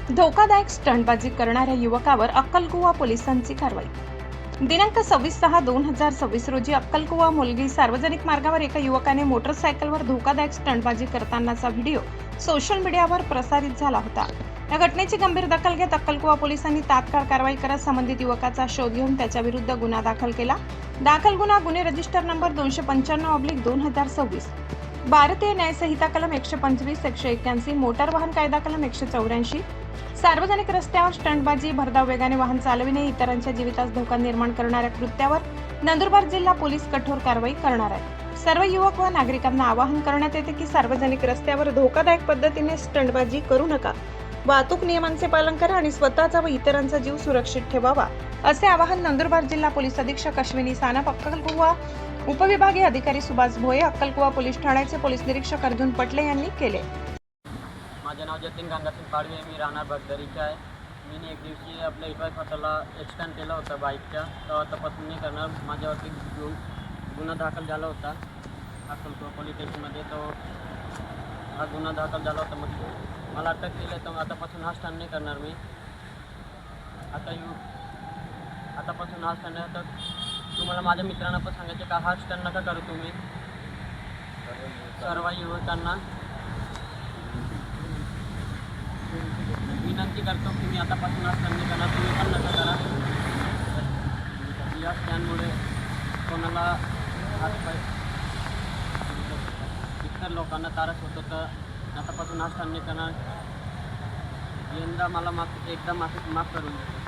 धोकादायक स्टंटबाजी करणाऱ्या युवकावर अक्कलकुवा पोलिसांची कारवाई। दिनांक 26/6/2026 रोजी अक्कलकुवा मुलगी सार्वजनिक मार्गावर एका युवकाने मोटरसायकलवर धोकादायक स्टंटबाजी करतानाचा व्हिडिओ सोशल मीडियावर प्रसारित झाला होता। या घटनेची गंभीर दखल घेत अक्कलकुवा पोलिसांनी तात्काळ कारवाई करत संबंधित युवकाचा शोध घेऊन त्याच्याविरुद्ध गुन्हा दाखल केला। दाखल गुन्हे रजिस्टर नंबर 295/2026, भारतीय न्याय संहिता कलम 125, 181, मोटार वाहन कायदा कलम 184, सार्वजनिक रस्त्यावर स्टंटबाजी, भरधाव वेगाने वाहन चालविणे, इतरांच्या जीवितास धोका निर्माण करणाऱ्या कृत्यावर नंदुरबार जिल्हा पोलीस कठोर कारवाई करणार आहे। सर्व युवक व नागरिकांना आवाहन करण्यात येते की सार्वजनिक रस्त्यावर धोकादायक पद्धतीने स्टंटबाजी करू नका, वाहतूक नियमांचे पालन करा आणि स्वतःचा व इतरांचा जीव सुरक्षित ठेवावा, असे आवाहन नंदुरबार जिल्हा पोलीस अधीक्षक अश्विनी सानप, अक्कलकुवा उपविभागीय अधिकारी सुभाष भोये, अक्कलकुवा पोलीस ठाण्याचे पोलीस निरीक्षक अर्जुन पटले यांनी केले। माझे नाव जतीन गंगासिंग पाडवे, मी राहणार बगदरीचा आहे। मी एक दिवशी आपल्या इथं स्वतःला एक्सिडेंट केला होता बाईकचा, तेव्हा तपासणी नाही करणार माझ्यावरती गुन्हा दाखल झाला होता अक्कलकुवा पोलीस स्टेशनमध्ये। तो हा गुन्हा दाखल झाला होता, मग मला अटक केली, तर आतापासून हा स्टंट नाही करणार मी। आतापासून हा स्टंट नाही, तर तुम्हाला माझ्या मित्रांना पण सांगायचे का हा स्टंट नका करू तुम्ही। सर्व युवकांना विनंती करतो की मी आतापासून आज स्टंट नाही करणार, तुम्ही पण नका करा। या स्टंटमुळे कोणाला हातपाय इतर लोकांना त्रास होतो, तर आतापासून आज स्टंट नाही करणार। यंदा मला एकदा माफ करून द्या।